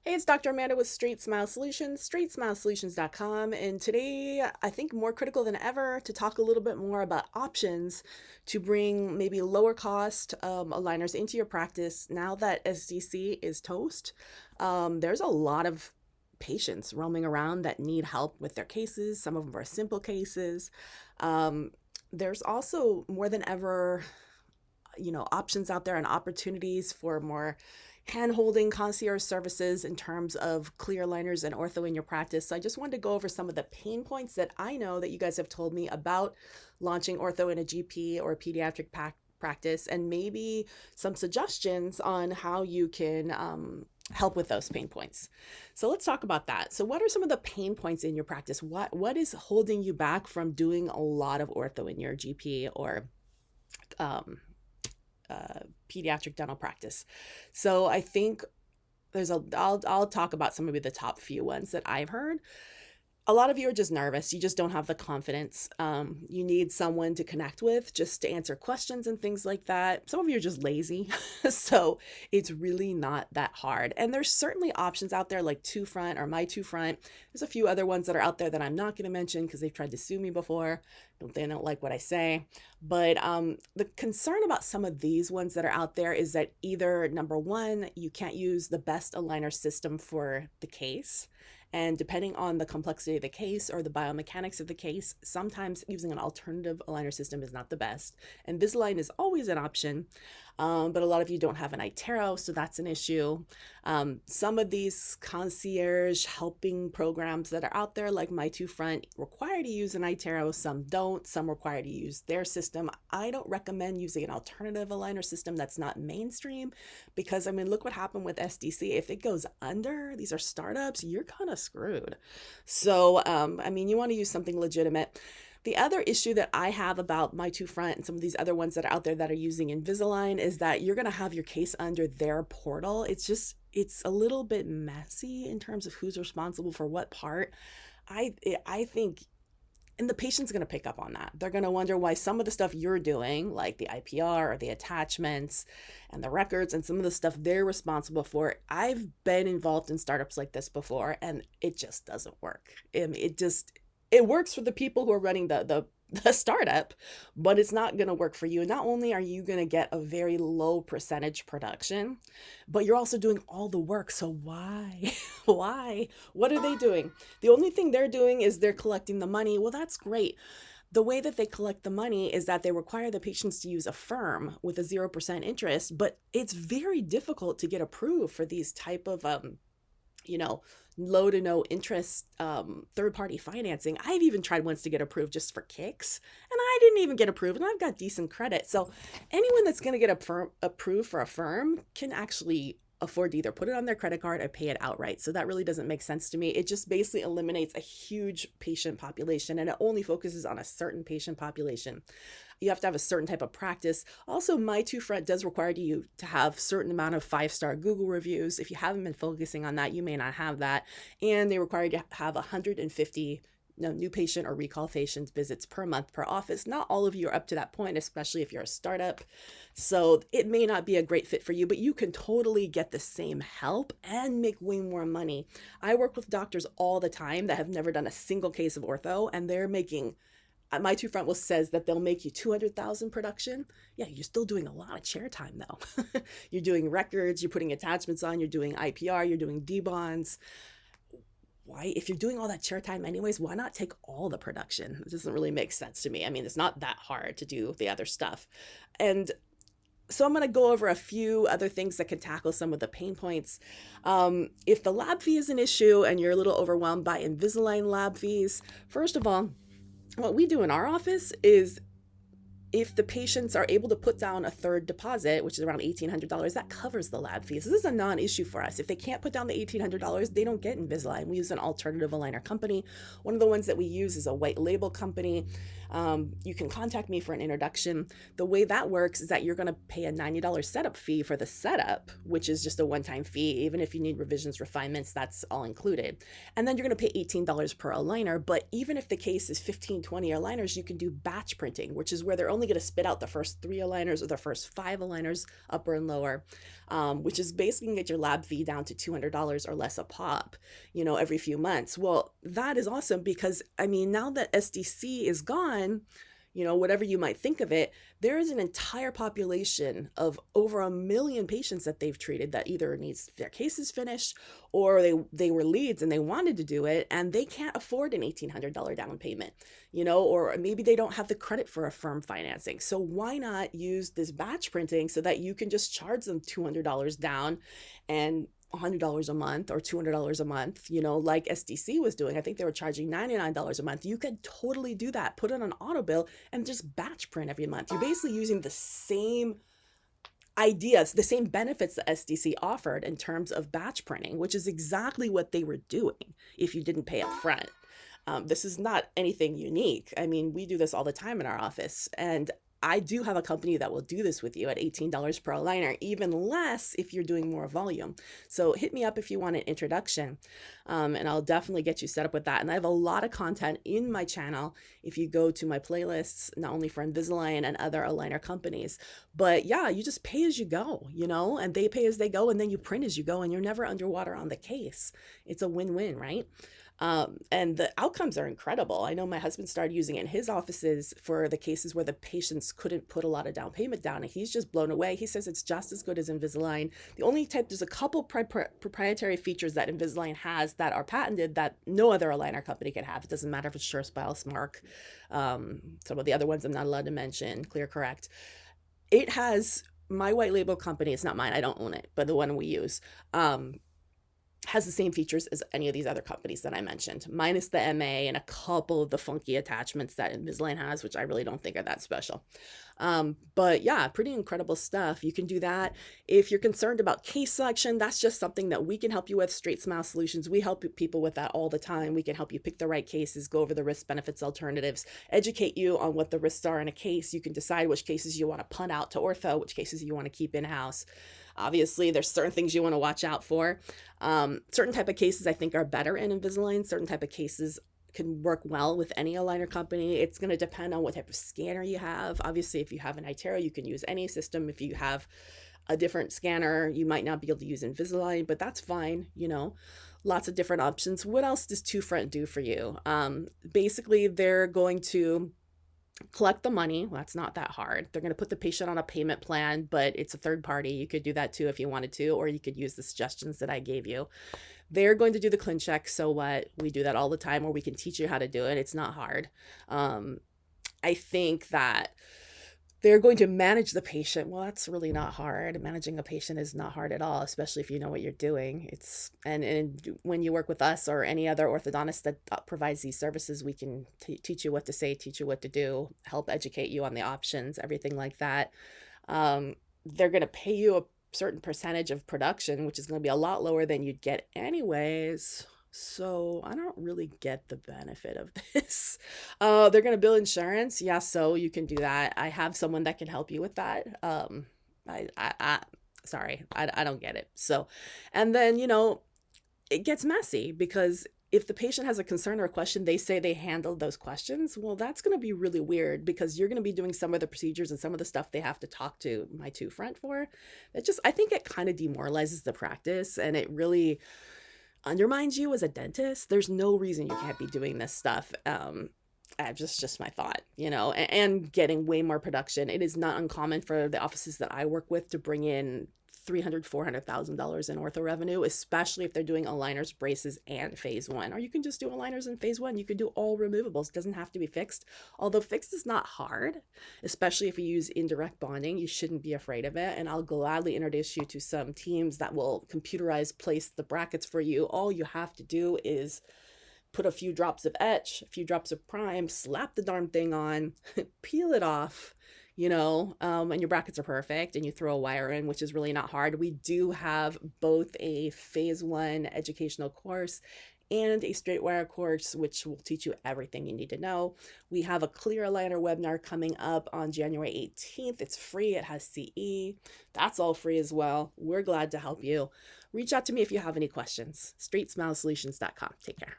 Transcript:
Hey, it's Dr. Amanda with Straightsmile Solutions, straightsmilesolutions.com. And today, I think more critical than ever to talk a little bit more about options to bring maybe lower cost aligners into your practice now that SDC is toast. There's a lot of patients roaming around that need help with their cases. Some of them are simple cases. Um, there's also more than ever options out there and opportunities for more hand-holding concierge services in terms of clear aligners and ortho in your practice. So I just wanted to go over some of the pain points that I know that you guys have told me about launching ortho in a GP or a pediatric practice, and maybe some suggestions on how you can help with those pain points. So let's talk about that. So what are some of the pain points in your practice? What is holding you back from doing a lot of ortho in your GP or um, pediatric dental practice? So I think I'll talk about some of the top few ones that I've heard. A lot of you are just nervous. You just don't have the confidence. You need someone to connect with just to answer questions and things like that. Some of you are just lazy. So it's really not that hard. And there's certainly options out there like Two Front or My Two Front. There's a few other ones that are out there that I'm not going to mention because they've tried to sue me before. They don't like what I say. But the concern about some of these ones that are out there is that either, number one, you can't use the best aligner system for the case. And depending on the complexity of the case or the biomechanics of the case, sometimes using an alternative aligner system is not the best. Invisalign is always an option, but a lot of you don't have an iTero, so that's an issue. Some of these concierge helping programs that are out there, like My Two Front, require to use an iTero, some don't, some require to use their system. I don't recommend using an alternative aligner system that's not mainstream because, I mean, look what happened with SDC. If it goes under, these are startups, you're kind of screwed. So, I mean, you want to use something legitimate. The other issue that I have about My Two Front and some of these other ones that are out there that are using Invisalign is that you're going to have your case under their portal. It's a little bit messy in terms of who's responsible for what part. I think, and the patient's going to pick up on that. They're going to wonder why some of the stuff you're doing, like the IPR or the attachments and the records and some of the stuff they're responsible for. I've been involved in startups like this before, and it just doesn't work. It works for the people who are running the startup, but it's not going to work for you. Not only are you going to get a very low percentage production, but you're also doing all the work. So why? Why? What are they doing? The only thing they're doing is they're collecting the money. Well, that's great. The way that they collect the money is that they require the patients to use a firm with a 0% interest, but it's very difficult to get approved for these type of you know, low to no interest third party financing. I've even tried once to get approved just for kicks, and I didn't even get approved, and I've got decent credit. So anyone that's going to get approved for a firm can actually afford to either put it on their credit card or pay it outright. So that really doesn't make sense to me. It just basically eliminates a huge patient population, and it only focuses on a certain patient population. You have to have a certain type of practice. Also, My Two Front does require you to have certain amount of 5-star Google reviews. If you haven't been focusing on that, you may not have that. And they require you to have 150 new patient or recall patients visits per month per office. Not all of you are up to that point, especially if you're a startup. So it may not be a great fit for you, but you can totally get the same help and make way more money. I work with doctors all the time that have never done a single case of ortho, and they're making, My Two Front says that they'll make you 200,000 production. Yeah, you're still doing a lot of chair time though. You're doing records, you're putting attachments on, you're doing IPR, you're doing D-bonds. Why, if you're doing all that chair time anyways, why not take all the production? It doesn't really make sense to me. I mean, it's not that hard to do the other stuff. And so I'm going to go over a few other things that can tackle some of the pain points. If the lab fee is an issue and you're a little overwhelmed by Invisalign lab fees, first of all, what we do in our office is, if the patients are able to put down a third deposit, which is around $1,800, that covers the lab fees. This is a non-issue for us. If they can't put down the $1,800, they don't get Invisalign. We use an alternative aligner company. One of the ones that we use is a white label company. You can contact me for an introduction. The way that works is that you're going to pay a $90 setup fee for the setup, which is just a one-time fee. Even if you need revisions, refinements, that's all included. And then you're going to pay $18 per aligner. But even if the case is 15, 20 aligners, you can do batch printing, which is where they're only only going to spit out the first 3 aligners or the first 5 aligners, upper and lower, which is basically going to get your lab fee down to $200 or less a pop, every few months. Well, that is awesome because, I mean, now that SDC is gone, whatever you might think of it, there is an entire population of over 1 million patients that they've treated that either needs their cases finished or they were leads and they wanted to do it and they can't afford an $1,800 down payment, or maybe they don't have the credit for a firm financing. So why not use this batch printing so that you can just charge them $200 down and $100 a month or $200 a month, like SDC was doing. I think they were charging $99 a month. You could totally do that, put it on auto bill and just batch print every month. You're basically using the same ideas, the same benefits that SDC offered in terms of batch printing, which is exactly what they were doing if you didn't pay up front. This is not anything unique. I mean, we do this all the time in our office, and I do have a company that will do this with you at $18 per aligner, even less if you're doing more volume. So hit me up if you want an introduction, and I'll definitely get you set up with that. And I have a lot of content in my channel if you go to my playlists, not only for Invisalign and other aligner companies, but yeah, you just pay as you go, and they pay as they go, and then you print as you go, and you're never underwater on the case. It's a win-win, right? And the outcomes are incredible. I know my husband started using it in his offices for the cases where the patients couldn't put a lot of down payment down, and he's just blown away. He says it's just as good as Invisalign. There's a couple proprietary features that Invisalign has that are patented that no other aligner company can have. It doesn't matter if it's SureSmile, Smart, some of the other ones I'm not allowed to mention, ClearCorrect. It has my white label company. It's not mine. I don't own it, but the one we use, has the same features as any of these other companies that I mentioned, minus the MA and a couple of the funky attachments that Invisalign has, which I really don't think are that special. But yeah, pretty incredible stuff. You can do that. If you're concerned about case selection, that's just something that we can help you with. Straightsmile Solutions, we help people with that all the time. We can help you pick the right cases, go over the risk benefits alternatives, educate you on what the risks are in a case. You can decide which cases you want to punt out to ortho, which cases you want to keep in-house. Obviously, there's certain things you want to watch out for. Certain type of cases I think are better in Invisalign. Certain type of cases can work well with any aligner company. It's going to depend on what type of scanner you have. Obviously, if you have an iTero, you can use any system. If you have a different scanner, you might not be able to use Invisalign, but that's fine. Lots of different options. What else does 2Front do for you? Basically, they're going to collect the money. Well, that's not that hard. They're going to put the patient on a payment plan, but it's a third party. You could do that too if you wanted to, or you could use the suggestions that I gave you. They're going to do the Clin Check. So what? We do that all the time, or we can teach you how to do it. It's not hard. I think that they're going to manage the patient. Well, that's really not hard. Managing a patient is not hard at all, especially if you know what you're doing. And when you work with us or any other orthodontist that provides these services, we can teach you what to say, teach you what to do, help educate you on the options, everything like that. They're going to pay you a certain percentage of production, which is going to be a lot lower than you'd get anyways. So I don't really get the benefit of this. They're going to bill insurance. Yeah, so you can do that. I have someone that can help you with that. Sorry, I don't get it. So, and then, it gets messy because if the patient has a concern or a question, they say they handled those questions. Well, that's going to be really weird because you're going to be doing some of the procedures and some of the stuff they have to talk to my 2Front for. I think it kind of demoralizes the practice, and it really undermines you as a dentist. There's no reason you can't be doing this stuff. Just my thought, and getting way more production. It is not uncommon for the offices that I work with to bring in $300,000, $400,000 in ortho revenue, especially if they're doing aligners, braces, and phase 1. Or you can just do aligners in phase 1. You can do all removables. It doesn't have to be fixed. Although fixed is not hard, especially if you use indirect bonding. You shouldn't be afraid of it. And I'll gladly introduce you to some teams that will computerize place the brackets for you. All you have to do is put a few drops of etch, a few drops of prime, slap the darn thing on, peel it off, and your brackets are perfect, and you throw a wire in, which is really not hard. We do have both a phase 1 educational course and a straight wire course, which will teach you everything you need to know. We have a clear aligner webinar coming up on January 18th. It's free. It has CE. That's all free as well. We're glad to help you. Reach out to me if you have any questions. Straightsmilesolutions.com. Take care.